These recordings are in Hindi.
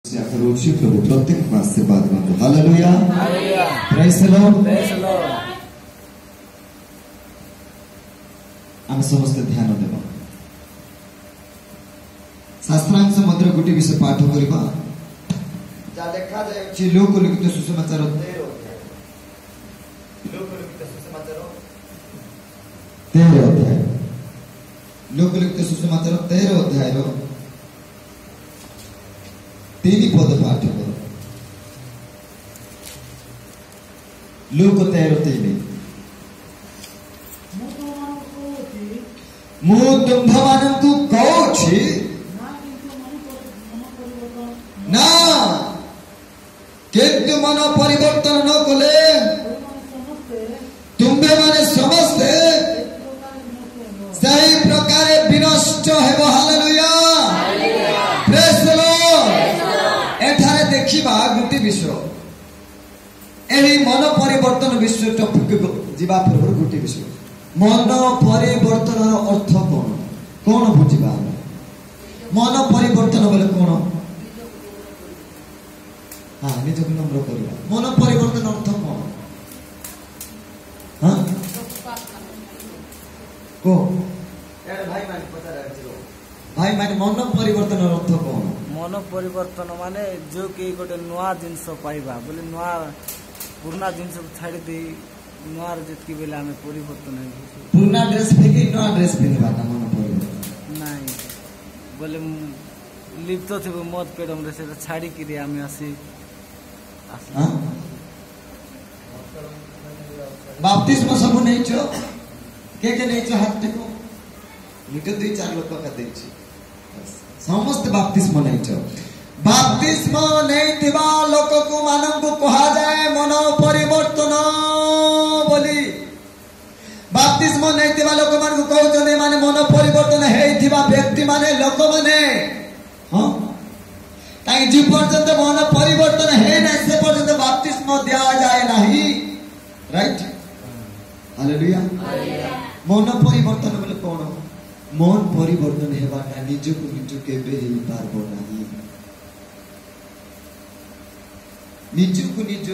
करूची प्रभु प्रत्येक को आशीर्वाद मांगो। Hallelujah, praise the Lord. आम समस्त ध्यान देबा। शास्त्रांश मध्य गोटे विषय पाठ करबा जा देखा जाय छि लोक लिखित सुसमाचार 13 अध्याय। लोक लिखित सुसमाचार 13 अध्याय। लोक लिखित सुसमाचार 13 अध्याय रो 3 पद पाठ करो। लोक 13:3 मु तुम्भमानंकु कहूछि ना किंतु मन परिवर्तन न कले तुम्भे माने समस्ते सही प्रकार विनष्ट हेबो। Hallelujah, praise the Lord. एठारे देखिबा गुटी विषय एही मन परिवर्तन विषय टॉपिक जीवा पूर्व गुटी विषय मन परिवर्तन अर्थ कौन कौन बुझा मन परिवर्तन बोले कौन। हाँ निजक नम्र करवा मन परिवर्तन अर्थ कौन। हाँ को भाई माने मन परिवर्तन अर्थ कौन। मन परिवर्तन माने जो कि गोटे नुआ जिनस पाइबा बोले नुआ पुराना जिनस छाड़ी दे नुआ जतकी बेला हमें परिवर्तन है। पुराना ड्रेस फेंकी नुआ ड्रेस पिनबा ना मन परिवर्तन नहीं बोले लिप्त थे मद पेडम रे से छाड़ी कि हमें आसी। हां बाप्तिस्म सब नहीं छो के नहीं छो हाथ टेको मिटे 2-4 लोक का देई छी समस्त बाप्तिस्म नहीं छो। बाप्तिस्म नहीं थिबा लोक को मानन को कहा जाए मन परिवर्तन बोली। बाप्तिस्म नहीं थिबा लोक मान को कहउछने माने मन परिवर्तन हेई थिबा व्यक्ति माने लोक माने। हां ताई जी पर्यंत मन परिवर्तन हे ना से पर्यंत बाप्तिस्म दिया जाए नहीं। Right, hallelujah. मन परिवर्तन बोले कोन मन परिवर्तन हेबाटा निजको निज केबे हेई पारबो नाही। निजको निज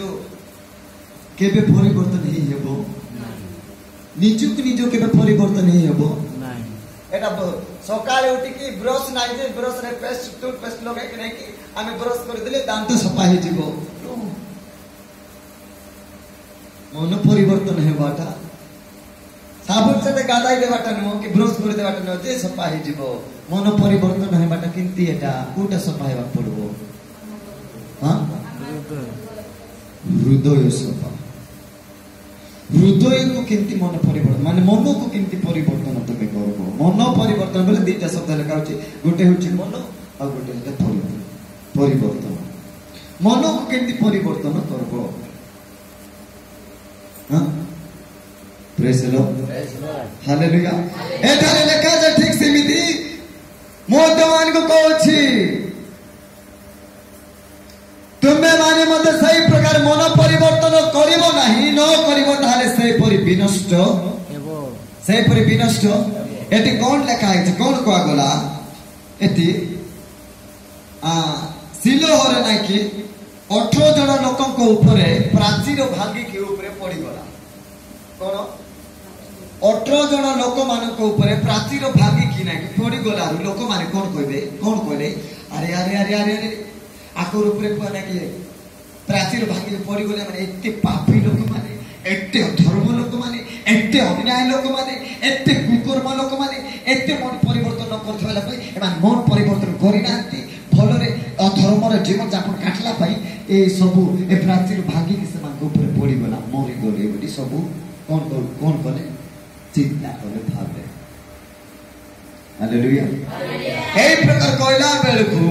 केबे परिवर्तन हेई हेबो निजको निज केबे परिवर्तन हेई हेबो नहीं। एटा सकाळे उठी की ब्रश नाही जे ब्रश रे पेस्ट टूथपेस्ट लगे कि नहीं कि आमे ब्रश कर देले दांत सफा हे जिवो। मन परिवर्तन हेबाटा साबुन से गादाई देबाटा न कि ब्रश कर देबाटा न जे सफा हे जिवो। मन परिवर्तन हेबाटा किंती एटा कोटा सफा हेबा पड़बो। हां हृदय सफा हृदय को किंती मन परिवर्तन माने मन को किंती परिवर्तन तमे करबो। मन परिवर्तन बोले दुईटा शब्द लेखा होची गोटे होची मन आ गोटे होता परिवर्तन। मन को किंती परिवर्तन करबो। हां प्रेज द लॉर्ड, हालेलुया। एठारे लेखा जे ठीक सेमिति मोदमान को कहूची तुम्हें माने मते सही प्रकार मन परिवर्तन करिवो नाही न करिवो ताले सही परि विनष्ट हेबो। सही परि विनष्ट एति कोन लेखा है कोन कोआ गला एति सिलोहर ना कि 18 जन लोकन को ऊपरे प्राचीर भागी के ऊपरे पड़ी गला। कोन 18 जन लोक मान को ऊपरे प्राचीर भागी कि ना कि पड़ी गला लोक माने कोन कहले अरे अरे अरे अरे अरे आकोर ऊपरे कोना कि प्राचीर भागी पड़ी गले माने एते पापी लोक माने एते धर्म लोक माने एते अन्याय लोक माने एते कुकर्म लोक माने एते मन परिवर्तन न करथला पई एमान मन परिवर्तन करि नांती फलरे अधर्म रे जीवन जापन काटला पई ए सब ए प्राचीर भागी के समान को ऊपर पड़ी गला मरि गले बडी सब कोन कले चिंता कले भाबे। हालेलुया, ए प्रकार कहला बेलकु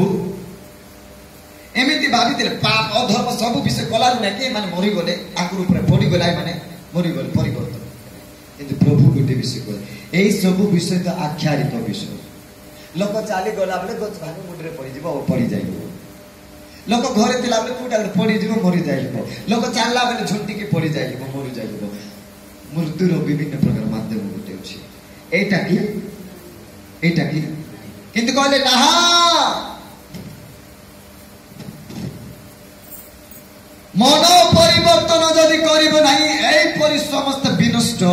एमिति भाबिते पाप अधर्म सब विषय कलार ना के माने मरि गले आकुर ऊपर पड़ी गला माने मरि गले परिवर्तन। किंतु प्रभु गोटे विषय कहले एई सब विषय तो आख्यारित विषय। लोक चाली गला बेले गछ भांगी मुंडरे पड़ी जीवो पड़ी जाइबो। लोक घरे थिला बेले कुटा पड़ी जीवो मरि जाइबो। लोक चालला बेले झुंटी के पड़ी जाइबो मरि जाइबो। मृत्युर विभिन्न प्रकार माध्यम गोटे अछि एटा की किंतु कहले ना मन परिवर्तन जदि करिब नाही एई परि समस्त विनष्ट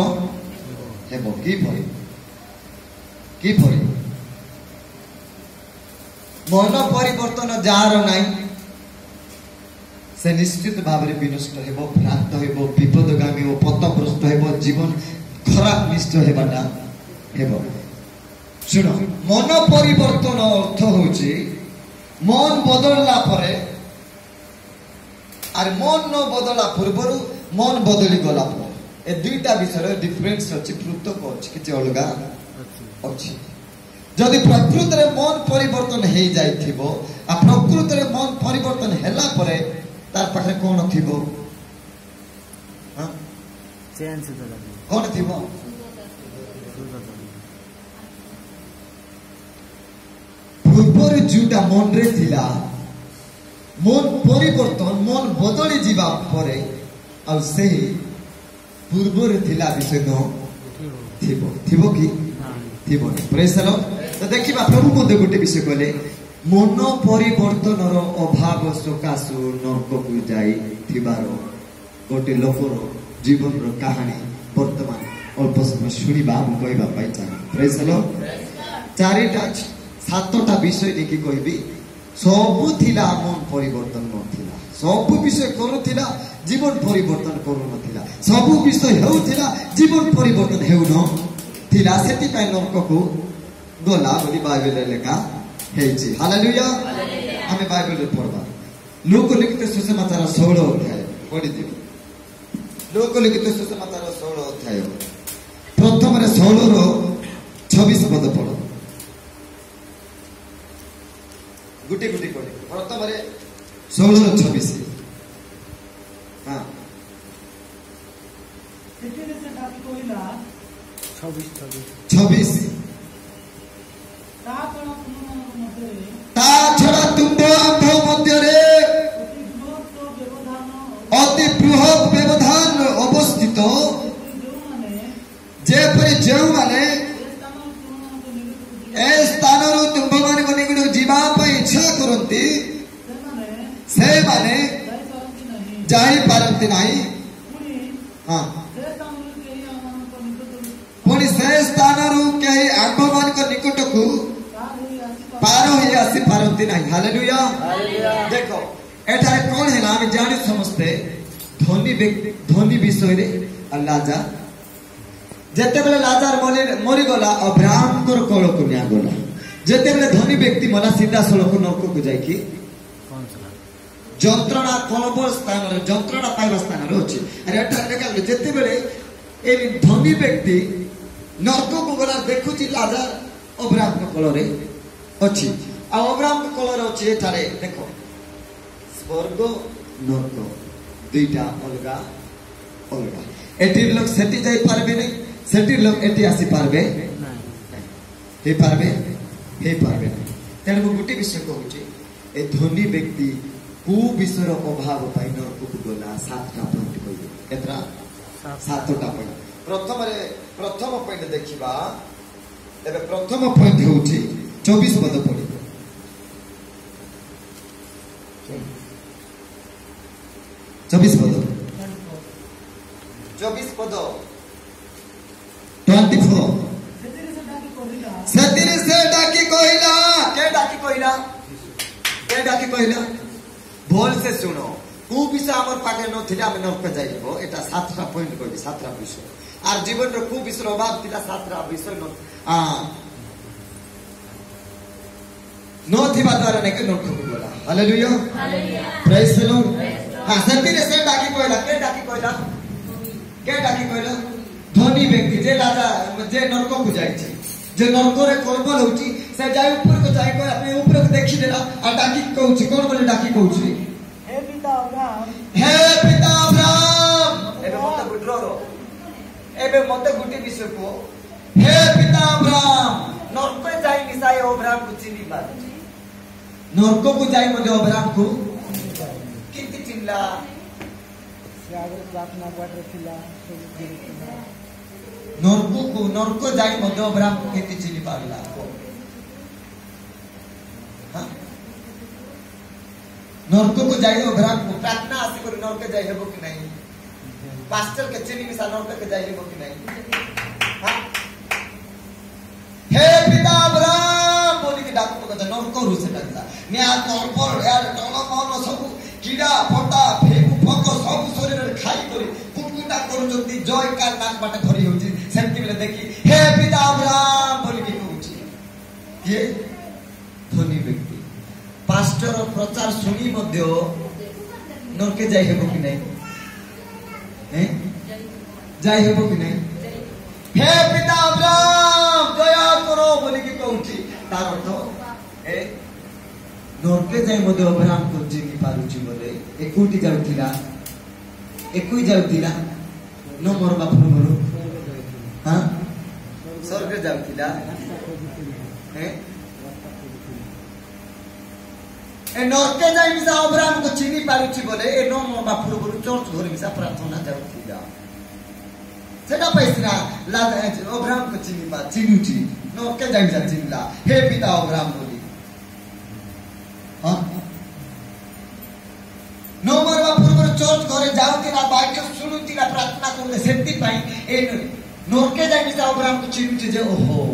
हेबो की परि मन परिवर्तन जार नाही से निश्चित भाव में विनष्ट हेबो भ्रांत हेबो विपदगामी हो पथभ्रष्ट हेबो जीवन खराब निश्चय हेबाटा हेबो सुनो मन परिवर्तन अर्थ होची मन बदलला परे आर मन न बदला पूर्व मन बदली गला पर ए दुईटा विषय डिफरेंस अछि पृथक अछि कि अलगा अछि जदि प्रकृति रे मन परिवर्तन हे जाइथिबो आ प्रकृति रे मन परिवर्तन हेला परे तार पाखरे कोन थिबो हां चेंज से लगे कोन थिबो पूर्व जुटा मन रे थिला मन परिवर्तन मन बदली जीवा परे आ से पूर्व रे थिला विषय न थिबो कि थिबो प्रेज द लॉर्ड तो देखिबा प्रभु मते गोटे विषय कहले मन परिवर्तन रो अभाव सकाशु नरक को जाई थिबारो गोटे लोकर जीवन रो कहानी वर्तमान अल्प समय सुनिबा हम कहबा पाई चाहे प्रेज द लॉर्ड चारिटा सातटा विषय देखि कहबी सबु थिला मन परिवर्तन नथिला सबु विषय करूथिला जीवन परिवर्तन करू नथिला सबु विषय हेउथिला जीवन परिवर्तन हेउ न थिला सेति पय नरक को गला बोली बाइबल रे लेखा हेछि हालेलुया हमें बाइबल रे पढ़बा लोक लिखित सुसमाचार 16 अध्याय पढ़ि दिबो लोक लिखित सुसमाचार 16 अध्याय प्रथम रे 16 रो 26 पद पढ़ो गुटी गुटी पढ़े प्रथम रे 16 रो 26 हां एते से बात कोइला 26 ता छड़ा तुम मध्य रे अति बृहत व्यवधान अवस्थित जेपरि जेउ माने ए स्थान रो तुम मान को निकट जीवा पे इच्छा करंती से माने जाई पारंती नाही हां पुणी से स्थान रो कहि आंभ मान को निकट को पार होई आसी पारंती नाही हालेलुया देखो एटा कोन है ना हम जानि समझते धनी विषय रे लाजार जेते बेले लाजार मरी गला अब्राहम को कोल को न्या गला जेते बेले धनी व्यक्ति मला सीधा सड़क नरक को जाई की যন্ত্রণা কলবল স্থান যন্ত্রণা পাইবা স্থান রয়েছে আর এটা লেখা যেতেবেলে এই ধনী ব্যক্তি নরকକୁ গলা দেখুছি লাজার অব্রাহ্ম কলরে ଅଛି ଆଉ ଅବ୍ରାହ୍ମ କଳରେ ଅଛି ଏଠାରେ ଦେଖ ସ୍ୱର୍ଗ ନରକ ଦୁଇଟା ଅଲଗା ଅଲଗା ଏଠି ଲୋକ ସେଠି ଯାଇ ପାରବେ ନାହିଁ ସେଠି ଲୋକ ଏଠି ଆସି ପାରବେ ହେଇ ପାରବେ ତେଣୁ ମୁଁ ଗୋଟେ ବିଷୟ କହୁଛି ଏ ଧନୀ ବ୍ୟକ୍ତି को विषयर अभाव पाई नरक को गला 7टा पॉइंट कहबे केतरा 7टा पॉइंट प्रथम पॉइंट देखिबा एबे प्रथम पॉइंट होउची 24 पद पढी 24 पद 24 सतीरे से डाकी कोहिला के डाकी कोहिला भोल से सुनो को विषय हमर पाटे न थिला हम नरक जाइबो एटा 7टा पॉइंट कहबी 7टा विषय आर जीवन रो को विषय अभाव थिला 7टा विषय न थिबा द्वारा ने के नरक को गला हालेलुया प्रेज द लॉर्ड हां सतीरे से डाकी कोइला धनी व्यक्ति जे लाजा जे नरक को जाई छी जे नरक रे कर्म होउची से जाय ऊपर को जाय को अपने ऊपर को देखि देला आ डाकी कहउची कोन बोले डाकी कहउची हे पिता अब्राहम एबे मते गुटी विषय को हे पिता अब्राहम नरक रे जाय मिसाय अब्राहम को चिनी बात नरक को जाय मते अब्राहम को किंति चिल्ला से आगे प्रार्थना पढ़ रखिला नरक जाई मध्य अब्राहम को केति चिनी पारला नरक को जाई अब्राहम को प्रार्थना आसी कर नरक जाई हेबो कि नहीं पास्टर के चीनी मिसा नरक के जाई हेबो कि नहीं हां हे पिता अब्राहम बोली के डाक को नरक रु से डाकता ने आ तोर पर यार टल मन सब कीड़ा फटा फेकु फक सब शरीर रे खाई करी कुटकुटा करू जति जय का नाक बाटे धरी होची सेमति बेले देखी हे पिता अब्राहम बोली के कहूची ये धनी व्यक्ति पास्टर और प्रचार सुनी मध्य नरके जाई हेबो कि नहीं हैं जाई हेबो कि नहीं हे पिता अब्राहम दया करो बोली कि कहूची तार अर्थ ए नरके जाई मध्य अब्राहम को चिनी पारुची बोले एकुटी जाउतिला न मोर बाप मोर हां स्वर्ग जाउतिला हैं ए नरके जाई मिसा अब्राहम को चिनी पारुची बोले ए नो मो बापुर बोलु चर्च घरे मिसा प्रार्थना जाउतिला सेटा पैसना ला अब्राहम को चिनी पा चिनुची नरके जाई मिसा चिनला हे पिता अब्राहम बोली हां नो मोर बापुर बोलु चर्च घरे जाउतिला वाक्य सुनुतिला प्रार्थना करले सेति पई ए नरके जाई मिसा अब्राहम को चिनुची जे ओहो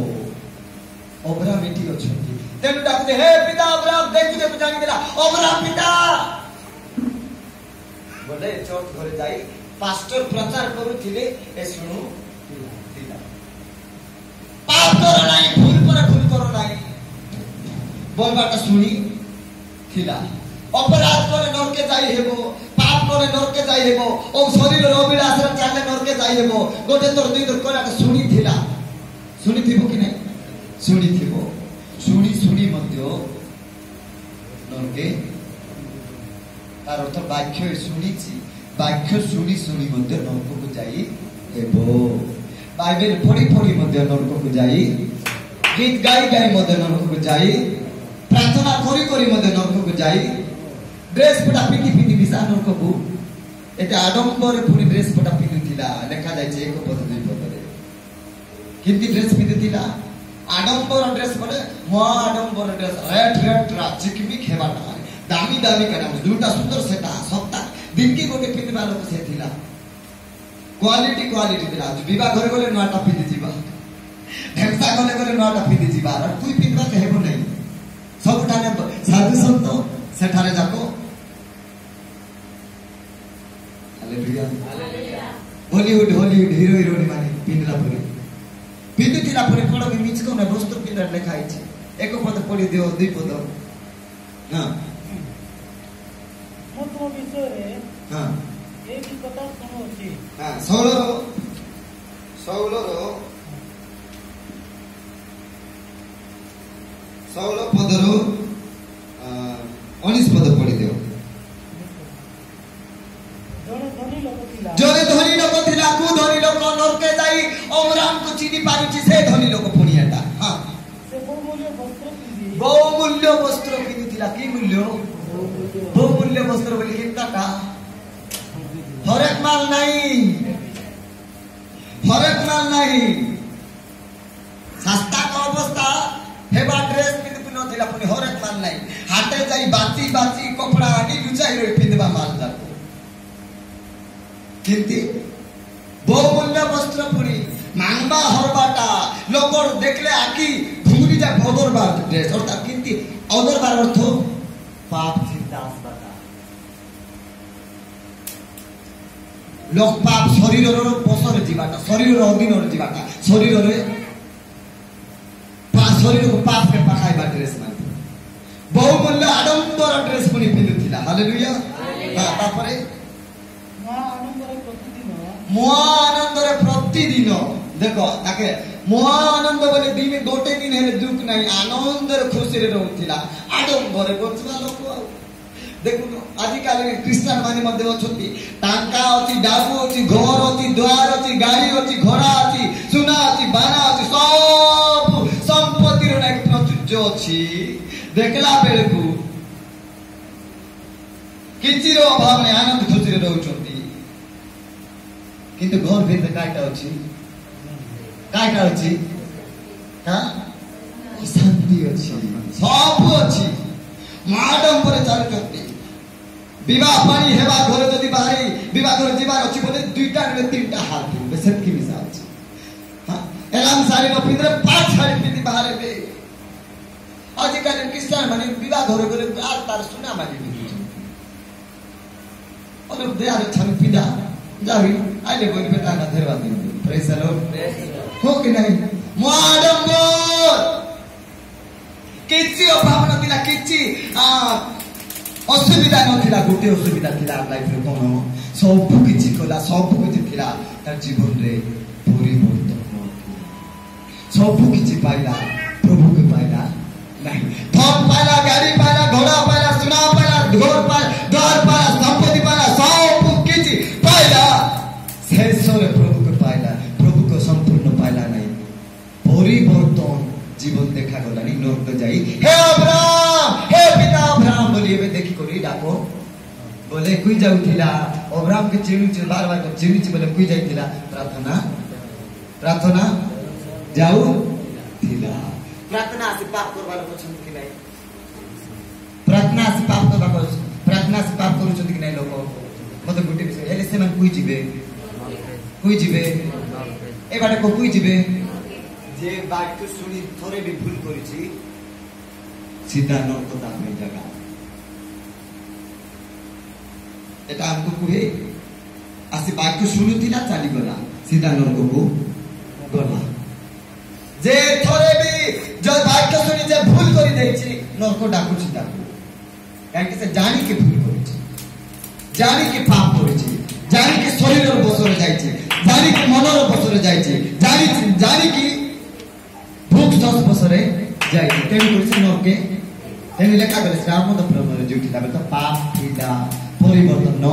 अब्राहम एठी अछंती तेनु डाकते हे पिता अब्राहम देखु दे जानी देला अब्राहम पिता बोले चर्च घरे जाई पास्टर प्रचार करूथिले ए सुनु दिला पाप करो नाही भूल करो नाही बोलबाटा सुनी थिला अपराध करे नरके जाई हेबो पाप करे नरके जाई हेबो ओ शरीर रो विलास रे चाले नरके जाई हेबो गोटे तोर दुई तोर कोलाटा सुनी थिला सुनी थिबो कि नहीं सुनी थिबो सुनी मध्य नरके तार अर्थ वाक्य सुनीची वाक्य सुनी मध्य नरक को जाई हेबो बाइबल पढ़ी मध्य नरक को जाई गीत गाई मध्य नरक को जाई प्रार्थना करी मध्य नरक को जाई ड्रेस पटा पिंदी मिसा नरक को एते आडंबर पुनी ड्रेस पटा पिंदिथिला लेखा जायছে एक पद दुई पदरे किंती ड्रेस पिंदिथिला आडंबर ड्रेस पड़े महा आडंबर ड्रेस रेट चिकमी खेबाटा दामी करम दुटा सुंदर सेटा सप्ता दिन की गोटे पिंदिबा लोक से थिला क्वालिटी थिला विवाह घरे गले नटा पिंदी जीवा ढेमसा गले नटा पिंदी जीवा और कोई पिंदबा हेबो नहीं सब ठाने साधु संत सेठारे जाको हालेलुया हॉलीवुड हीरो हीरोइन माने पिंदला परे पिंदिथिला परे कोन भी मिचको ना वस्त्र पिंदर लेखा आइछि एक पद पढि दियो दुई पद हां मो तो विषय रे हां एक कथा सुनो छी हां सौलरो सौल पदरो 19 पद पढि दियो जने धनी लोक थिला को धनी लोक नरके जाई अब्राहम को चिनी पारुची से धनी लोक पुनियाटा हां से बहुमूल्य वस्त्र पिंदिथिला की मूल्य बहुमूल्य वस्त्र बोली किताटा हरेक माल नहीं सस्ता का अवस्था हेबा ड्रेस पिंदी नथिला पुनी हरेक माल नहीं हाटे जाई बाची कपड़ा आनी लुचाई रे पिंदबा माल जाको किंती बहुमूल्य वस्त्र पुरी मांगबा हरबाटा लोकर देखले आकी घुंगरी जा अदरबार ड्रेस अर्थात किंती अदरबार अर्थ पाप चिंता आसबाटा लोक पाप शरीर रो पसर जीवाटा शरीर रो अधीन रो जीवाटा शरीर को पाप के पखाइबा ड्रेस माने बहुमूल्य आडंबर ड्रेस पुनी पिंदिथिला हालेलुया हां तापरे महानंदरे प्रतिदिन देखो ताके महानंद बोले दिन गोटे दिन हेले दुख नहीं आनंदर खुशी रे रहउथिला आडंबर गोचवा लोक देखो आजिकाल क्रिश्चियन माने मध्य अछती टांका अछि डाबू अछि घर अछि द्वार अछि गाड़ी अछि घोड़ा अछि सुना अछि बाना अछि सब संपत्ति रो एक प्रचुर्य अछि देखला बेले को किछि रो अभाव ने आनंद खुशी रे रहउछती किंतु घर भीतर काटा अछि हां शांति अछि सब अछि माडम पर चालुचती विवाह पानी हेबा घर जदि बाहरी विवाह घर जीवार अछि बोले दुईटा रे तीनटा हाथ दिबे सेतकी मिसा अछि हां एलाम साड़ी न पिंदरे पांच साड़ी पिंदी बाहर बे आजिकल क्रिश्चियन माने विवाह घर गले आर तार सुना माने और दे आर छन पिंदा जावी आइले बोल बेटा ना धरवा दिन प्रेज द लॉर्ड हो कि नहीं मोआडम्बर किछि अभाव नथिला किछि असुविधा नथिला गोटे असुविधा थिला लाइफ रे कोन सब किछि कला सब किछि थिला तार जीवन रे परिवर्तन सब किछि पाइला प्रभु के पाइला नहीं धन पाइला गाड़ी पाइला घोड़ा पाइला सुना पाइला घर पाइला संपत्ति पाइला सब किछि पाइला शेष रे प्रभु के पाइला प्रभु को संपूर्ण पाइला नहीं परिवर्तन जीवन देखा गलानी नरक जाई हे अब्राहम हे पिता अब्राहम बोली एबे देखि कोरी डाको बोले कुई जाउथिला अब्राहम के चिड़ुच बार-बार चिड़ुच बोले कुई जाइथिला प्रार्थना जाऊ थिला प्रार्थना से पाप करबार पछन कि नहीं प्रार्थना से पाप करू छथि कि नहीं लोक मते गुटे विषय हेले से मन कुई जिबे ए बाटे को कुई जिबे जे वाक्य सुनी थोड़े भी भूल करिछि सीधा नरक दामे जगह एटा हमको कुहे आसी वाक्य सुनुथिला चाली गला सीधा नरक को गला जे थोड़े भी जो वाक्य सुनी जे भूल करि दैछि नरक डाकुछि ताकू काहे से जानि के भूल करिछि जानि के पाप करिछि जानि के शरीर रो बसर जाइछि जानि के मन रो बसर जाइछि जानि की भूख दस बसरे जाय तेन करछि नरके तेन लेखा गले श्राम तो प्रभु जोठिला तो पाप थिला परिवर्तन न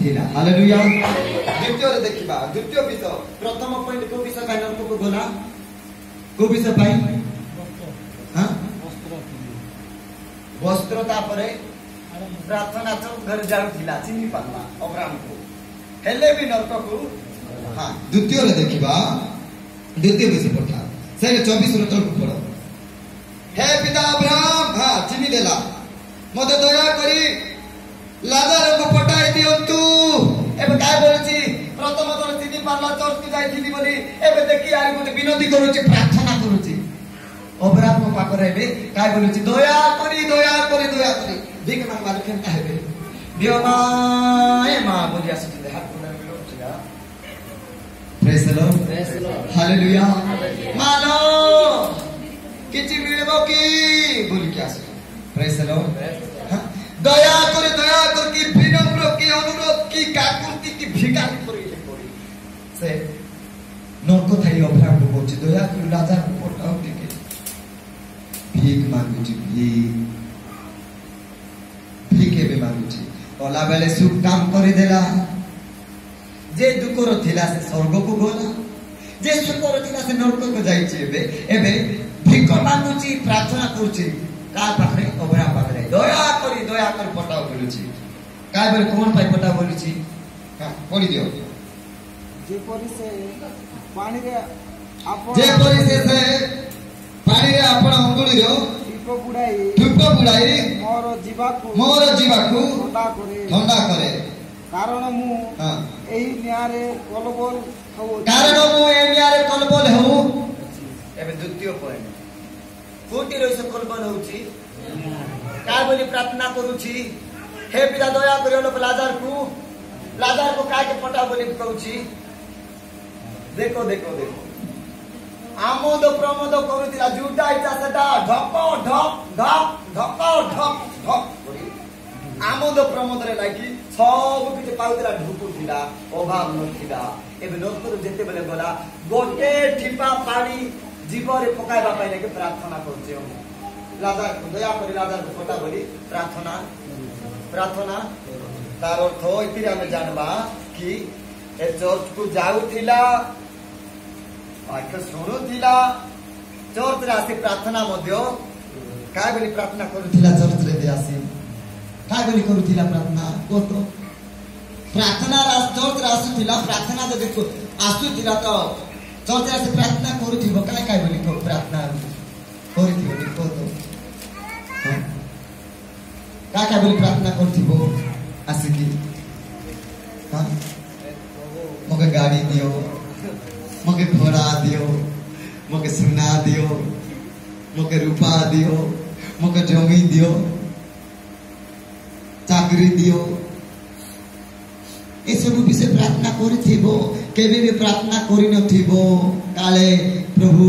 थिला हालेलुया द्वितीय रे देखिबा द्वितीय विषय प्रथम पॉइंट को विषय का नरक को गोला को विषय पाई हां वस्त्र तापरे प्रार्थना चौक घर जाउथिला चिन्नी पाला अब्राहम को हेले भी नरक को हां द्वितीय रे देखिबा द्वितीय विषय पठा से 24 रो तक पढ़ो हे पिता अब्राहम हां चिन्नी देला मते दया करी लाजर को पटाई दियंतु एबे काय बोलछि प्रथम तोर चिन्नी पाला चर्च को जाइथिली बोली एबे देखि आइ मते विनती करूछि प्रार्थना करूछि अब्राहम को पाकर एबे काय बोलछि दया करी भीख मांगबा केन कहबे दियो मां ए मां बोली आसी हाथ कोना मिलो छिया प्रेज द लॉर्ड हालेलुया मानो किछि मिलबो की बोली क्या आसी प्रेज द लॉर्ड दया कर की विनम्र की अनुरोध की काकुति की भिखारी करी से नरक थाई अब्राहम को बोलछि दया कर राजा को पठाओ टिके भीख मांगुछि भीख एबे मांगुछि ओला बेले सुख काम करि देला जे दुकर थिला से स्वर्ग को गला जे सुकर थिला से नरक को जाइछि एबे भीख मांगुछि प्रार्थना करूछि का पाखरे अब्राहम पाखरे दया कर पटाओ बोलुछि काय बेले कोन पाई पटाओ बोलुछि हां पढि दियो जे परि से पानी रे पानी रे आपण अंगुली रो ठुप बुड़ाई मोर जीवाकू ठंडा करे कारण मु एही न्यारे कलबल हो एबे द्वितीय पॉइंट कोटी रहिस कलबल होउची काय बोली प्रार्थना करूची हे पिता दया करियो लोक लाजर को काय के पटा बोली कहूची देखो आमोद प्रमोद करूतिला जुटा इटा सेटा ढक आमोद प्रमोद रे लागी सब किछ पाउतिला ढुकुतिला अभाव नथिला एबे नरक जेते बेले गला गोटे ठिपा पानी जीवरे पकाइबा पाइ लागे प्रार्थना करछे लाजर दया करी लाजर को पटा बोली प्रार्थना तार अर्थ इतिरे हम जानबा कि ए चर्च को जाउतिला वाक्य सुनुथिला चर्च रे आसी प्रार्थना मध्य काय बोली प्रार्थना करूथिला चर्च रे दे आसी काय बोली करूथिला प्रार्थना को तो प्रार्थना चर्च रे आसुथिला प्रार्थना तो देखो आसुथिला तो चर्च रे आसी प्रार्थना करूथिबो काय बोली प्रार्थना करूथिबो देखो तो काय बोली प्रार्थना करूथिबो दियो, मोके रूपा दियो, मोके जमी दियो, चाकरी दियो, ए सब विषय प्रार्थना करिथिबो केबे भी प्रार्थना करि नथिबो काले प्रभु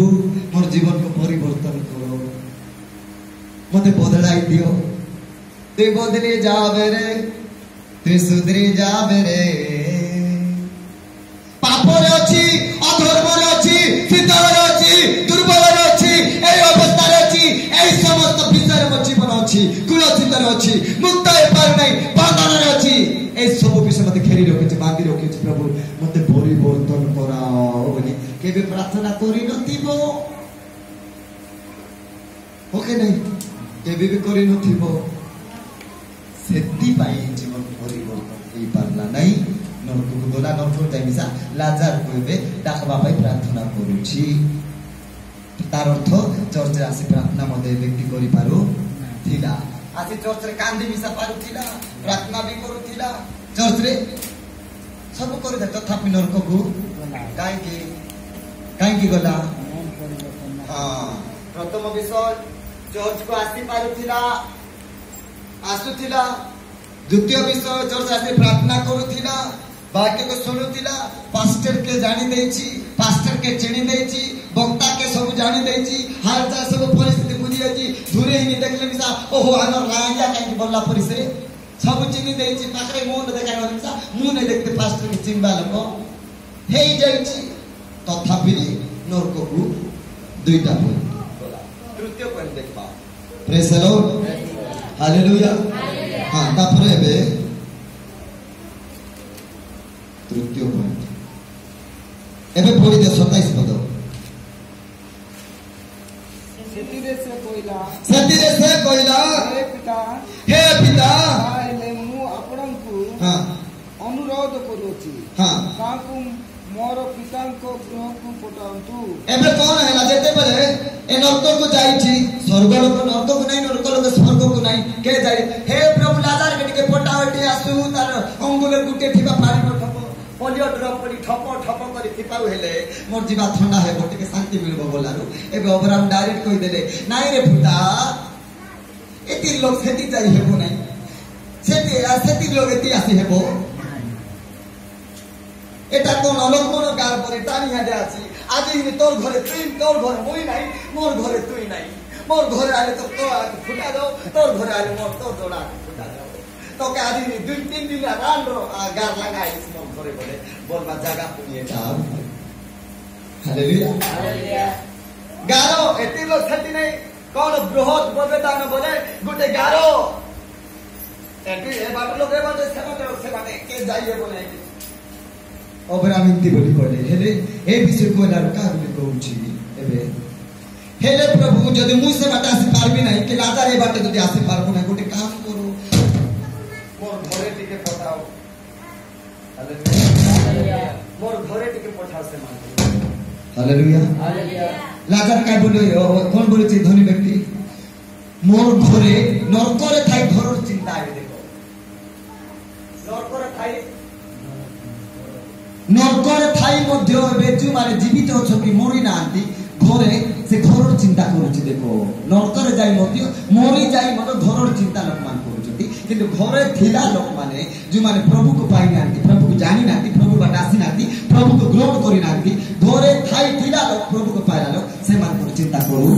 मोर जीवन को परिवर्तन करो, मते बदलाई दियो, ते बदली जाबे रे, ते सुधरी जाबे रे, पापरे अछि, अधर्मरे अछि, पितरे अछि, दुर्बलरे अछि, ए अवस्थारे अछि, ए समस्त विषय मो जीवन अछि, कुलचितर अछि, मुक्त हे पार नै, बंधनरे अछि, ए सब विषय मते घेरी रखिछ, बांधी रखिछ प्रभु मते परिवर्तन कराओ बोली केबे प्रार्थना करि नथिबो ओके नै केबे भी करि नथिबो सेति पाई जीवन परिवर्तन हेई पारला नै नरक गला नरक जाइसा लाजार कहबे डाकबा पाई प्रार्थना करूछि तार अर्थ चर्च रे आसी प्रार्थना मते व्यक्ति करि पारो थिला आसी चर्च रे कांदी मिसा पारो थिला प्रार्थना भी करू थिला चर्च रे सब करि दे तथापि नरक को काई की गला हां प्रथम विषय चर्च को आसी पारो थिला आसु थिला द्वितीय विषय चर्च आसी प्रार्थना करू थिला वाक्य को सुनु थिला पास्टर के जानि देछि पास्टर के चिनी देछि वक्ता के सब जानि देछि हाल चाल सब परिस्थिति बुझि अछि दूरे ही देखले मिसा ओहो हमर राजा काई बोलला परिसे सब चिनी देछि पाखरे मुंह देखाइ मिसा मुंह नै देखते पास्टर के चिंबा लोक हेई जाइछि तथापि नरक को दुईटा पॉइंट बोला तृतीय पॉइंट देखबा प्रेज द लॉर्ड हालेलुया हां तापरे बे तृतीय पॉइंट एबे पढ़ी दे 27 पद सेतिरे से कोइला हे पिता आइले मु आपणंकु हां अनुरोध करूछि हां काकु मोर पितांको गृह को पटांतु एबे कोन हैला जेते बेले ए नरक को जाईछि स्वर्ग लोक नरक को नै नरक लोक स्वर्ग को नै के जाई हे प्रभु लाजार के टिके पटावटी आसु तार अंगुले गुटे थिबा पानी को ठप पोलियो ड्रॉप पड़ी ठप ठप करी थिपाउ हेले मोर जीवा ठंडा हे टिके शांति मिलबो बोलारु एबे अब्राहम डायरेक्ट कहि देले नाइ रे पुता एति लोक सेति जाई हेबो नै सेति लोक एति आसी हेबो এটা কোন অলক্ষণ কার পরে টানিয়া দে আছি আজি তোর ঘরে মই নাই মোর ঘরে তুই নাই মোর ঘরে আলে তো ফুটা দাও তোর ঘরে আলে মোর তোর জোড়া ফুটা দাও তোকে আজি 2-3 দিন রান্ড গার লাগাইছিস মোর ঘরে বলে বলবা জায়গা পুনিয়ে যাও হালেলুয়া গারো এতি লোক ছাতি নাই কোন বৃহৎ ববেদান বলে গুটে গারো এটি এ বাট লোক এ বাটে সেবাতে কে যাইবে বলে अब्राहम इति बोली कहले हेले ए विषय को लार का बोली कहउछि एबे हेले प्रभु जदि मु से बाटा आसी पारबी नाही के लाजार ए बाटे जदि आसी पारबो नाही गोटे काम करो मोर घरे टिके पठाओ हालेलुया मोर घरे टिके पठाओ से मान हालेलुया लाजार का बोले कोन बोले छी धनी व्यक्ति मोर घरे नरकरे थाई घरर चिंता आबे देखो नरकरे थाई नरकर थाई मध्य बेजु माने जीवित अछकी मरि नांती घरे से घरर चिंता करूछि देखो नरकर जाई मध्य मरि जाई मत घरर चिंता लोक मान करूछथि किंतु घरे थिला लोक माने जो माने प्रभु को पाई नांती प्रभु को जानि नांती प्रभु बाटासी नांती प्रभु को ग्रहण करि नांती घरे थाई थिला लोक प्रभु को पाइला लोक से मान को चिंता करू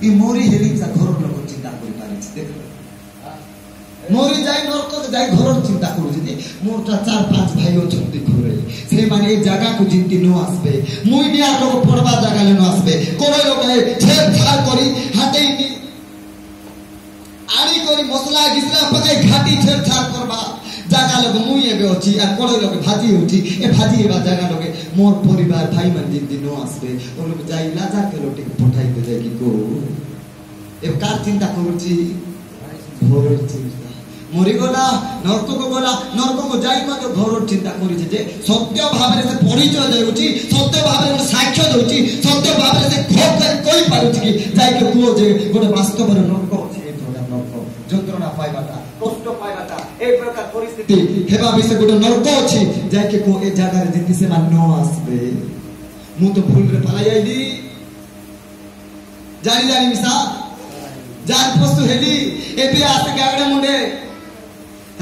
ई मरि हेली सा घरर लोक चिंता करि पारिछि देखो मोरी जाई नरक जाई घरर चिंता करूछि मोरटा 4-5 भाई अछंती घरे से माने ए जगह को जिंती न आसबे मुइडिया लोग पड़वा जगह ले न आसबे कोन लोग छेड़छाड़ करी हाते आड़ी करी मसला गिसला पकाई घाटी छेड़छाड़ करबा जगह लोग मुई एबे अछि आ कोन लोग भाजी होछि ए भाजी एबा जगह लोग मोर परिवार भाई मन जिंती न आसबे ओ लोग जाई लाजा के रोटी पठाई दे जाई की को ए कार चिंता करूछि घरर चिंता मरी गला नरक को जाई मत घर चिंता करिছে जे सत्य भाबरे से परिचय देउची सत्य भाबरे साक्ष्य देउची सत्य भाबरे से खोप कोई पारुची कि जाई के को जे गोटे वास्तव रे नरक अछि ए थोड़ा नरक যন্ত্রণা पाइबाटा कष्ट पाइबाटा ए प्रकार परिस्थिति हेबा विषय गोटे नरक अछि जाई के को ए जगह रे जिति से मान न आसबे मु तो भूल रे पलाई आइली जानी जानी मिसा जान पस्तु हेली एबे आसे गागडे मुंडे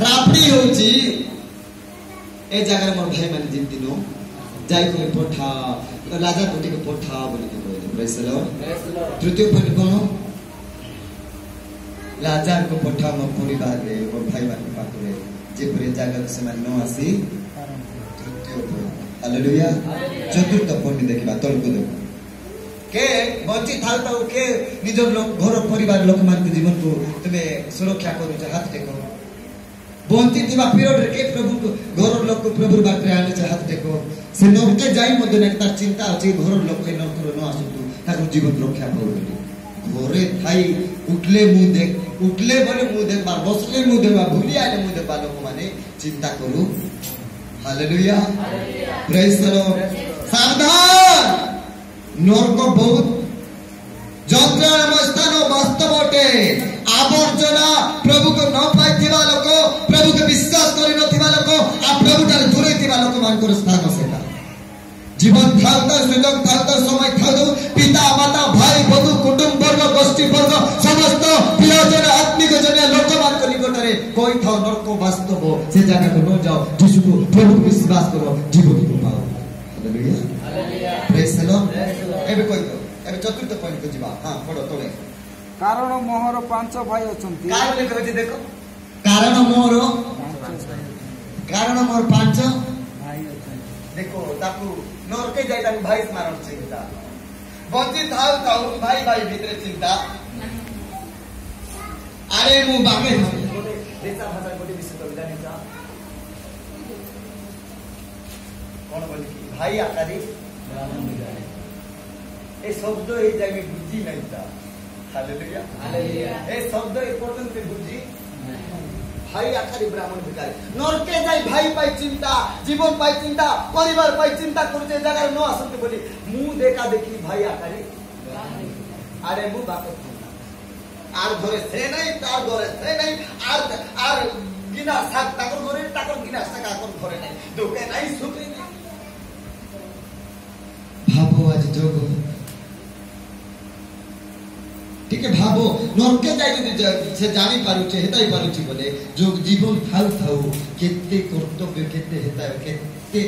रापड़ी होची ए जगह मोर भाई माने जिन दिनो जाई कोई पठा लाजा कोटी को पठा बोली के कहले प्रेज द लॉर्ड तृतीय पॉइंट कोन लाजा को पठा मो परिवार रे मोर भाई माने पाखरे जे परे जगह से मान न आसी तृतीय पॉइंट हालेलुया चतुर्थ पॉइंट देखिबा तल को देखो के बंची थालता के निजर लोक घर परिवार लोक मान के जीवन को तुमे सुरक्षा करू हाथ देखो बंची दिवा पीरियड रे के प्रभु को घर लोक को प्रभु बात रे आने हाथ देखो से नरके जाई मध्य ने तार चिंता अछि घर लोक के नरक न आसतु तार जीवन रक्षा करू घरे थाई उठले बोले मुंह देख बार बसले मुंह देबा भूली आले मुंह देबा लोक माने चिंता करू हालेलुया प्रेज द लॉर्ड सावधान नरक बहुत যন্ত্রণাময় স্থান বাস্তবটে আবর্জনা প্রভুকে ন পাইଥିବା লোক প্রভুকে বিশ্বাস করি নଥିବା লোক আর প্রভুটার দূরে ଥିବା লোক মানকৰ স্থান সেটা জীবন থাকতা সুযোগ থাকতা সময় থাকতো পিতা মাতা ভাই বন্ধু কুটুম্ব বর্গ গোষ্ঠী বর্গ সমস্ত প্রিয়জন আত্মিক জন লোক মানক নিকটরে কই থাও নরক বাস্তব সে জায়গাকে ন যাও যিশুকে প্রভু বিশ্বাস করো জীবনকে পাও হালেলুয়া হালেলুয়া প্রেজ দ লর্ড এবে কই তো এবে চতুর্থ পয়েন্ট কো ଯିବା हां পড়ো তোলে কারণ মোহর পাঁচ ভাই অছন্তি কারণ লেখা দেখো কারণ মোহর পাঁচ ভাই অছন্তি देखो ताकू नरके जाई ताकू भाई स्मरण चिंता बंची थाउ थाउ भाई भाई भीतर चिंता अरे मु बागे देशा भाषा कोटी विषय कविता निचा कोन बोली भाई आकारी ए शब्द ए जागे बुझी नहीं था हालेलुया हालेलुया ए शब्द ए पर्यंत बुझी भाई आखारी ब्राह्मण भिखारी नरके जाई भाई पाई चिंता जीवन पाई चिंता परिवार पाई चिंता करते जगह न आसते बोली मु देखा देखी भाई आखारी अरे मु बात आर घरे से नहीं तार घरे से नहीं आर गिना साक ताकर घरे ताकर गिना साक आकर घरे नहीं दुखे नहीं सुख नहीं भाबो आज जोग ठीक है भाबो नरके जाई जदी से जानी पारुचे हेताई पारुची बोले जो जीवन थाउ थाउ केते कर्तव्य केते हेताय केते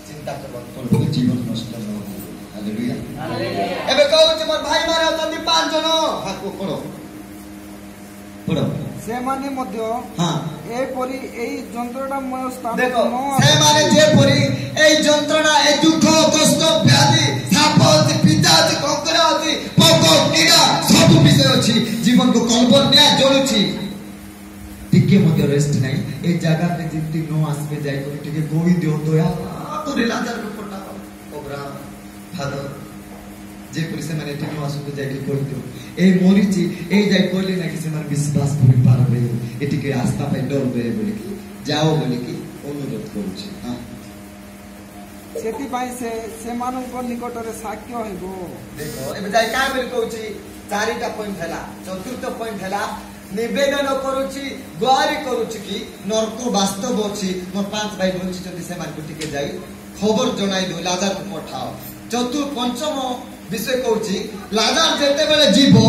चिंता करबा पड़बो जीवन नष्ट न हो हालेलुया हालेलुया एबे कहू जे मोर भाई मारे अतंदी पांच जन हाथ को पड़ो से माने मध्य हां ए परी एई যন্ত্রণাময় স্থান देखो से माने जे परी एई যন্ত্রণা ए दुख कष्ट व्याधि साप अछि पिता अछि कंकरा अछि पोको कीड़ा सब विषय अछि जीवन को कल्पना जोलुछि टिके मध्य रेस्ट नहीं ए जगह पे जितनी नो आसबे जाय को टिके गोई दियो दया तो रिलाजर को पटा ओबरा फादर जे पुलिस माने टिनो आसु को जाय के कोई दियो ए मोरिची ए जाय कोले ना कि से मन विश्वास करि पारबे एटिके आस्था पे डर बे बोले कि जाओ बोले कि अनुरोध करूछि हां सेति पाई से सेमानक निकटरे साक्ष्य हेबो देखो एबे जाय का बोले कहूछि चारिटा पॉइंट हला चतुर्थ पॉइंट हला निवेदन करूछि गुहारी करूछि कि नरक वास्तव अछि मोर पांच भाई बोलछि जदी से मान टिके जाई खबर जणाई दो लाजार को पठाओ चतुर्थ पंचम विषय कहूछि लाजार जेते बेले जीवो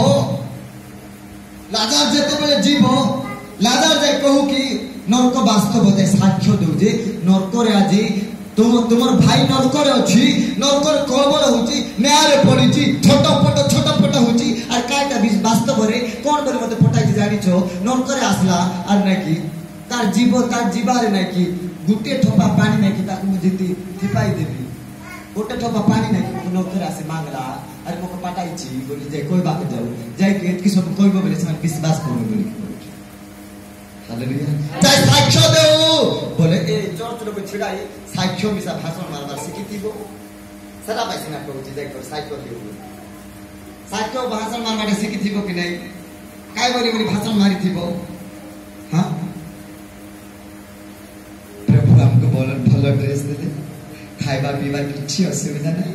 लाजार जाय कहू कि नरक वास्तव दे साक्ष्य दउ जे नरक रे आजी तुमर भाई नरक रे अछि नरक रे कलबल होछि न्याय पड़िछि छोटपट होछि आर काटा वास्तव रे कोन करे मते पटाई जानि छो नरक रे आसला आर नै कि तार जीवारे नै कि गुटे ठोपा पानी नै कि ताकू जिति थिपाई देबी गोटे ठोपा पानी नै कि नरक रे आसे मांगला अरे मोके पटाई छी बोली जे कोई बात जाऊ जाय के एतकी सब कहबो बोले से विश्वास करू बोली हालेलुया जाय साक्ष्य देऊ बोले ए चर्च रे छिड़ाई साक्ष्य मिसा भाषण मारबार सिकिथिबो सदा पैसा कहूछि जाय कर साक्ष्य देऊ साक्ष्य भाषण मारबार सिकिथिबो कि नै काय बोली भाषण मारिथिबो हां प्रभु हमको बोलन भलो ड्रेस दे खाइबा पीबा किछि असुविधा नै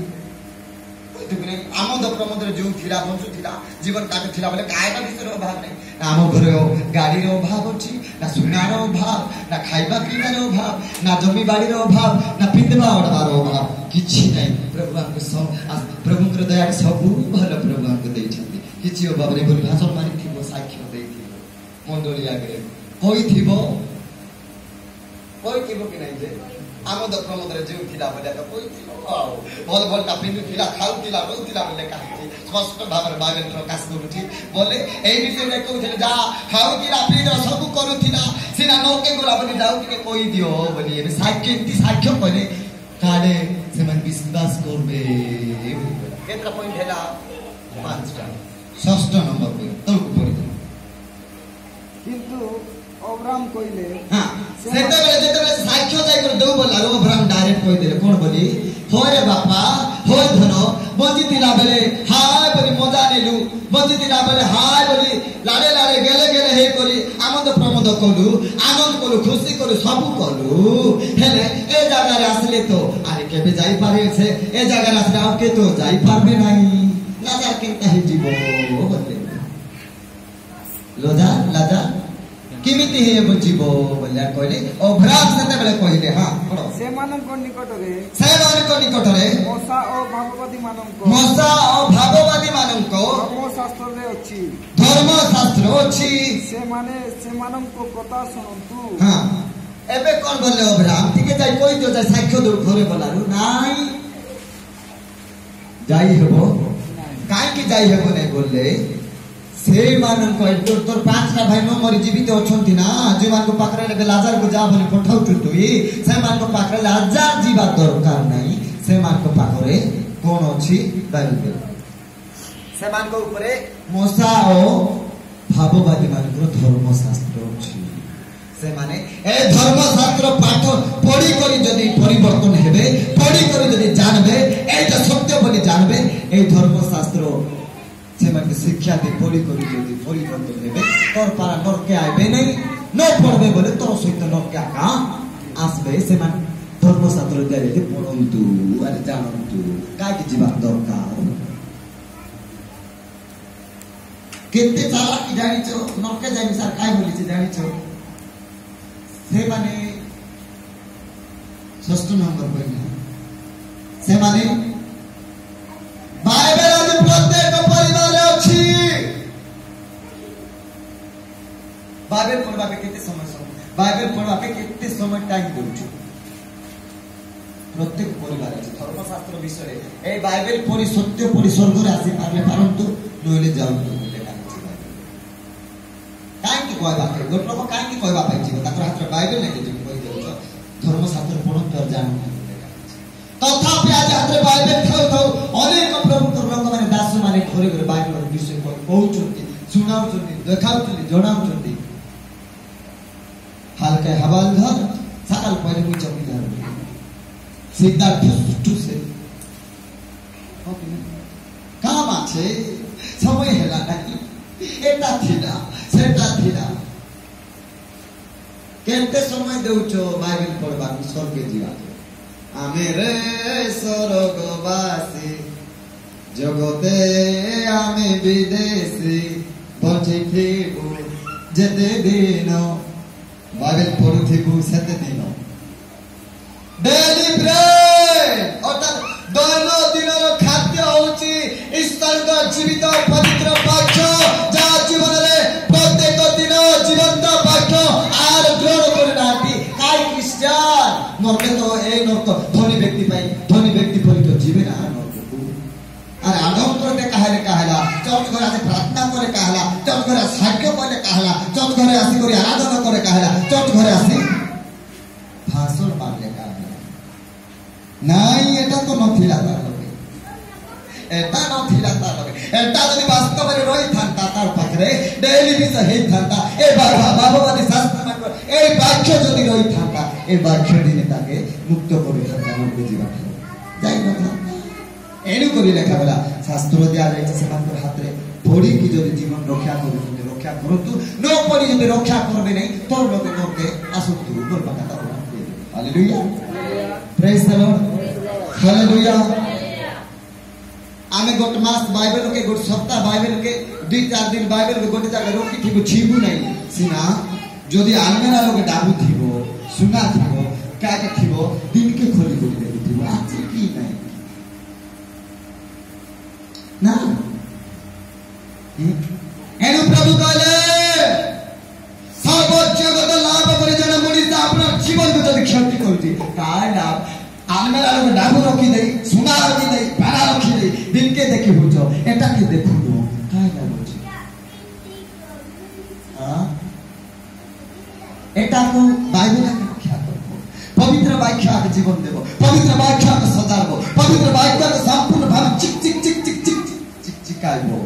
आमोद प्रमोद जो थिला बंसु थिला जीवन काट थिला बोले कायटा विषय अभाव नहीं आम घर गाड़ी अभाव अच्छी ना सुनार अभाव ना खाइबा पीबार अभाव ना जमी बाड़ी अभाव ना पिंधवा ओढ़वार अभाव किछि नै प्रभु हमको प्रभु दया सब भल प्रभु हमको देइछथि किछि अभाव रे बोली भाषण मारी थिबो साक्ष्य देइथिबो मंडली आगे कहिथिबो कि नै जे आमोद प्रमोद रे जेउ थिला बोले तो कहिथिबो भल भल का पिंधु थिला खाउ थिला बोलथिला बोले काहि स्पष्ट भाବରେ बाइबल प्रकाश करूथि बोले एई विषय में कहउथिले जा खाउ थिला पिंधु सब करूथिला सिना नौके गोला बोली जाउ के कहि दियो बोली ए साक्ष्य कहले काले से मन विश्वास करबे केतना पॉइंट हैला 5टा 6 नंबर पे तळकु पड़ी किंतु अब्राहम कहले हां जेते साक्ष्य जाय कर देउ बोला अब्राहम डायरेक्ट कहि देले कोन बोली होय रे बापा होय धन बंजी तिला बेले हाय बोली मजा नेलु बंजी तिला बेले हाय बोली लाडे लाडे गेले हे करी आनंद प्रमोद कलु आनंद कलु खुशी कलु सब कलु हेले ए जगह रे आसले तो अरे केबे जाई पारे से ए जगह रे आसले आ के तो जाई पारबे नाही लाजा केनता हे जीवो बोले लाजा किमिति हे बुझिबो बोल्या कहले अब्राहम सेते बेले कहले हां पढो से मानक निकटरे मोसा ओ भागवती मानक धर्म शास्त्र अछि से मानक कथा सुनंतु हां एबे कोन बोले अब्राहम ठीक जाई कोइ तो जाई साक्ष्य दो घरे बोलारु नाई जाई हेबो काई कि जाई हेबो नै बोलले से मानन को तोर 5टा भाई नो मरि जीवित अछंती ना जे मान को पाखरे ले लाजार को जा बोली पठाउ तुई से मान को पाखरे लाजार जीवा दरकार नाही से मान को पाखरे कोन अछि बाइबल से मान को ऊपरे मोसा ओ भाववादी मान को धर्म शास्त्र अछि से माने ए धर्म शास्त्र पाठ पढ़ी करी जदी परिवर्तन हेबे पढ़ी करी जदी जानबे एटा सत्य बोली जानबे ए धर्म शास्त्र से माने शिक्षा दे पढ़ी करी जदी परिवर्तन हेबे तोर पारा नरके आइबे नै न पढ़बे बोले तोर सहित नरके का आसबे से माने धर्म शास्त्र दे पढ़ंतु अरे जानंतु का कि जीवा दरकार केते सारा कि जानि छ नरके जानि सर काय बोली छ जानि छ से माने 6 नंबर पहिला से माने बाइबल आज प्रत्येक परिवार अछि बाइबल पढ़वा के केते समय टाइम देउछु प्रत्येक परिवार अछि धर्मशास्त्र विषय ए बाइबल पढ़ी सत्य पढ़ी स्वर्ग रे आसी पारले पारंतु नोले जाऊ काई कहबा के गोट लोक काई कहबा पाइ छी ताकर हाथ बाइबल नै जे कहि देउ धर्म शास्त्र पढन तर जान तथापि आज हाथ बाइबल थाउ अनेक प्रभु लोक माने दास माने घरे घरे बाइबल विषय कहउछन्ती सुनाउछन्ती देखाउछन्ती जणाउछन्ती हालका हवालदार साल पहिले मुई चौकीदार सीधा ठुस से काम आछे समय हेला नाही एटा थिला सेटा थिला केते समय देउछो बाइबल पढबा स्वर्गे जीवा आमे रे स्वर्गवासी जगते आमे विदेशी बचिथिबु जेते दिन बाइबल पढुथिबु सेते दिन डेली ब्रेड अर्थात दैनन्दिन खाद्य होउची ईश्वर का जीवित पवित्र वाक्य जा जीवन रे प्रत्येक दिन जीवंत वाक्य आर ग्रहण करनाती काई क्रिश्चियन नरके तो ए नरक धनी व्यक्ति परि तो जीवे ना नरक अरे आदम करते कहला चर्च घर आसे प्रार्थना करे कहला चर्च घर साक्ष्य करे कहला चर्च घर आसी करी आराधना करे कहला चर्च घर आसी भाषण मारले कहला नाही एटा तो नथिला तार एटा नथिला तार एटा जदि वास्तव रे रही थांता तार पाखरे डेली भी सही थांता ए बाबावादी शास्त्र मान ए वाक्य जदि रही थांता ए वाक्य दिने ताके मुक्त करि थांता मन बुझिबा जाई न एनु करि लेखा बला शास्त्र दिया जाय छै समान हाथ रे पढ़ी की जदि जीवन रक्षा करतु न पढ़ी जदि रक्षा करबे नै तोर लोग नरके आसुतु बोल पका hallelujah praise the Lord hallelujah आमे गोट मास बाइबल के गोट सप्ताह बाइबल के 2-4 दिन बाइबल को गोटे जगह रखी थी छिबू नहीं सीना जदि आलमेरा लोग डाबू थी सुना थी क्या थी दिन के खोली खोली देखी आज की नहीं ना एनु प्रभु कहले सब जगत लाभ करे जन मनीष अपना जीवन को जदि क्षति करूची काय लाभ आलमेरा लोग डाबू रखी दे सुना रखी दे पारा रखी दे दिन के देखि बुझो एटा के देखु काय लाभ होची हां एटा को बाइबल के व्याख्या करबो पवित्र व्याख्या के जीवन देबो पवित्र व्याख्या के सजाबो पवित्र व्याख्या के संपूर्ण भाव चिक चिक चिक चिक चिक चिक चिकाइबो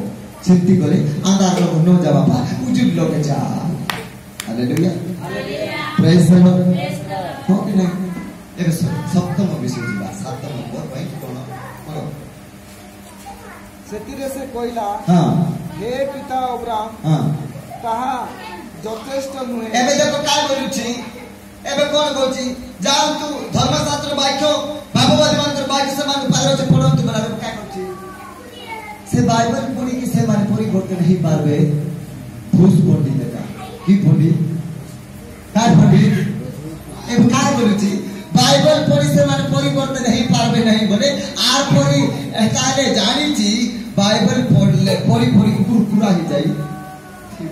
चिंती करे अंधार लोग न जाबा उजुल लोग जा hallelujah hallelujah praise the Lord हो कि नहीं एबे सप्तम विषय जीवा 7 नंबर पॉइंट कोन बोलो सेतिरे से कोइला हां हे पिता अब्राहम हां कहा যথেষ্ট নুহে এবে দেখো কাই বলুছি এবে কোন বলছি যাও তু ধর্মশাস্ত্র বাক্য ভাববাদী মন্ত্র বাক্য সমান পারছে পড়ন্ত বলা কাই করছি সে বাইবেল পড়ি কি সে মানে পরিবর্তন नहीं পারবে ঘুষ পণ্ডিত এটা কি পণ্ডিত কাই পণ্ডিত এবে কাই বলুছি বাইবেল পড়ি সে মানে পরিবর্তন नहीं পারবে नहीं বলে আর পড়ি তাহলে জানিছি বাইবেল পড়লে পড়ি পড়ি কুরকুরা হয়ে যায় ঠিক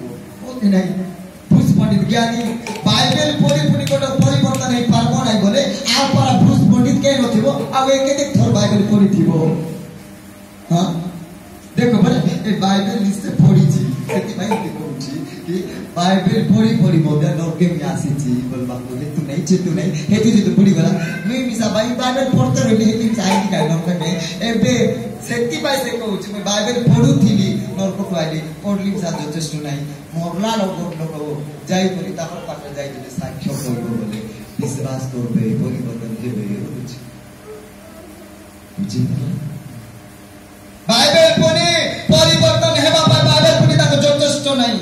ওকে নাই पंडित ज्ञानी बाइबल पूरी को परिवर्तन नहीं पारबो नहीं बोले आ पर ब्रूस पंडित के नथिबो आ एक एक थोर बाइबल पढ़ी थिबो हां देखो बोले ए बाइबल लिस्ट पढ़ी छी सेति भाई देखो छी कि बाइबल पढ़ी मोदे नरके में आसी छी बोलबा बोले तू नहीं हेति जे तो पढ़ी गला मैं मिसा भाई बाइबल पढ़ते रहली हेति चाहिए का नरके में एबे सेति भाई से कहू छी मैं बाइबल पढ़ू थिली नरको को आली पढ़ली सा जथेष्ट नहीं मरला लोग যাই বলি তারপর পাশে যাই যদি সাক্ষ্য করব বলে বিশ্বাস করবে পরিবর্তন দেবে বুঝি বুঝি বাইবেল পড়ে পরিবর্তন হেবা পায় বাইবেল পড়ি তাকে যথেষ্ট নাই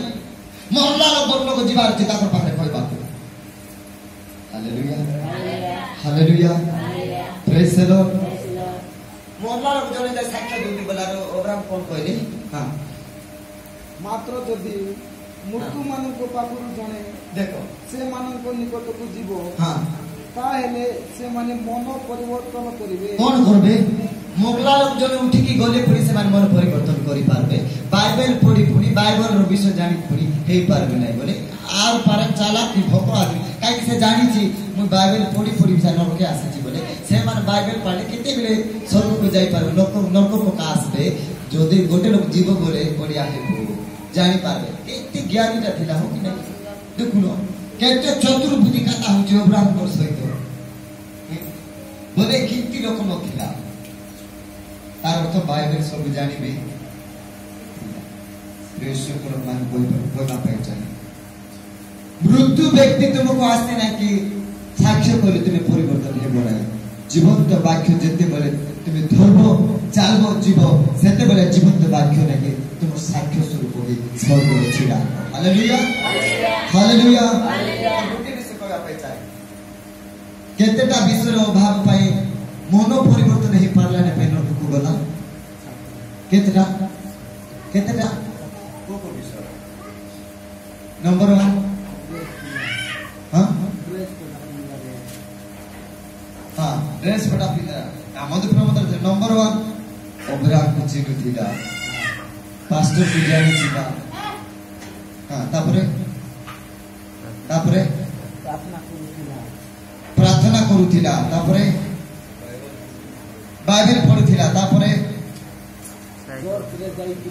মরলা লোক জীবার আছে তারপর পাশে কইবা hallelujah hallelujah praise the Lord মরলা লোক জনে যাই সাক্ষ্য দিবি বলার অব্রাহাম কোন কইলে হ্যাঁ মাত্র যদি মূর্খ মানুষ পাখুর জনে দেখো সে মানুষ নিকটକୁ ଯିବ হ্যাঁ তাহলে সে মানে মন পরিবর্তন করিবে কোন করবে মোগলা লোক জনে উঠিকি গলে পড়ি সে মন পরিবর্তন করি পারবে বাইবেল পড়ি বাইবেল র বিষয় জানি পড়ি হেই পারবে নাই বলে আর পারে চালা কি ভোক আদি কাই সে জানিছি মই বাইবেল পড়ি বিছা নরকে আসিছি বলে সে মানে বাইবেল পড়লে কেতে বেলে স্বর্গকে যাই পারবে নরকକୁ আসবে যদি গোটে লোক জীব বলে পড়িয়া হেবো জানি পারবে কেতে জ্ঞানীটা थिला हो कि नहीं দেখুন কেতে চতুর্ভুতি কথা হচ্ছে অব্রাহ্মণ সহিত বলে কিন্তি লোক নথিলা তার অর্থ বাইবেল সব জানিবে রেশু কোন মান কইবা পাইছে মৃত্যু ব্যক্তি তোমাকে আসতে নাকি সাক্ষ্য করে তুমি পরিবর্তন হবে না জীবন্ত বাক্য যেতে বলে তুমি ধর্ম চালব জীব সেতে বলে জীবন্ত বাক্য নাকি তোমার সাক্ষ্য স্বরূপ হই স্বর্গে ছিলা হালেলুয়া হালেলুয়া হালেলুয়া গোটে বিষয় কইবা পাইছে কেতেটা বিষয়ের অভাব পাই মন পরিবর্তন হই পারলা না পেনরকু গলা কেতেটা কোন বিষয় नंबर 1 हां हां ड्रेस पटा पिला मधु प्रमोदर नंबर 1 अब्राहम को चिनु थिला पास्टर को जानि थिला हां तापरे प्रार्थना करूथिला तापरे बाइबल पढुथिला तापरे चर्च रे जाई कि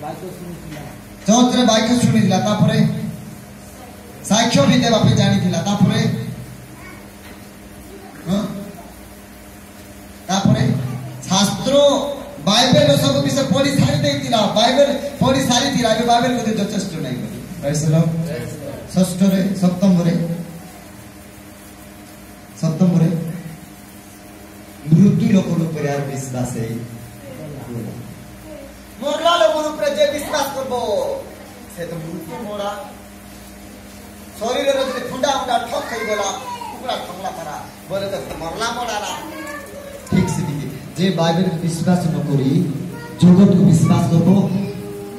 बाइबल सुनिथिला चौथरे बाइक सुनिला तापरे साक्ष्य भी देबा पे जानी थिला तापरे हां तापरे शास्त्र बाइबल सब विषय पढ़ी सारी देथिला बाइबल पढ़ी सारी थिला ए बाइबल को जथेष्ट नहीं बोली प्रेज द लॉर्ड षष्ठ रे सप्तम रे मृत्यु लोक ऊपर यार विश्वास है मोरला लोग ऊपर जे विश्वास करबो से तो मृत्यु मोरा शरीर रे जे फुंडा ठक खई गला कुकड़ा ठमला परा बोले तो मरला मोराला ठीक से दिखे जे बाइबल को विश्वास न करी जगत को विश्वास करबो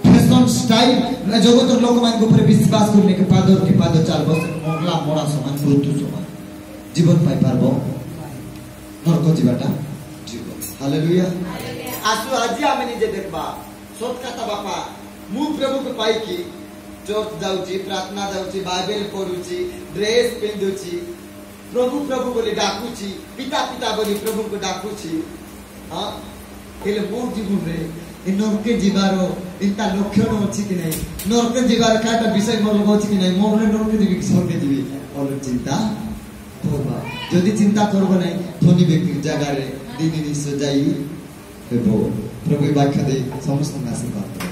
फेस फैशन स्टाइल जगत लोक मान ऊपर विश्वास करने के पाद चालबो मंगला मोड़ा समान मृत्यु समान जीवन पाई पारबो नरक जीवाटा जीवन हालेलुया आसु आज आमे निजे देखबा सत कथा बापा मु प्रभु को पाई की चर्च जाउची प्रार्थना जाउची बाइबल पढुची ड्रेस पिंदुची प्रभु प्रभु बोली डाकुची पिता पिता बोली प्रभु को डाकुची हां हेले मोर जीवन रे नरके जीवार इंता लक्षण अच्छी कि नहीं नरके जीवार काटा विषय मोर अछि कि नहीं मोर नरके जीवी स्वर्गे जीवी और चिंता करबा जदि चिंता करबो नहीं धनी व्यक्ति जगह रे दिन दिन सजाई हेबो प्रभु वाक्य दे समस्त आशीर्वाद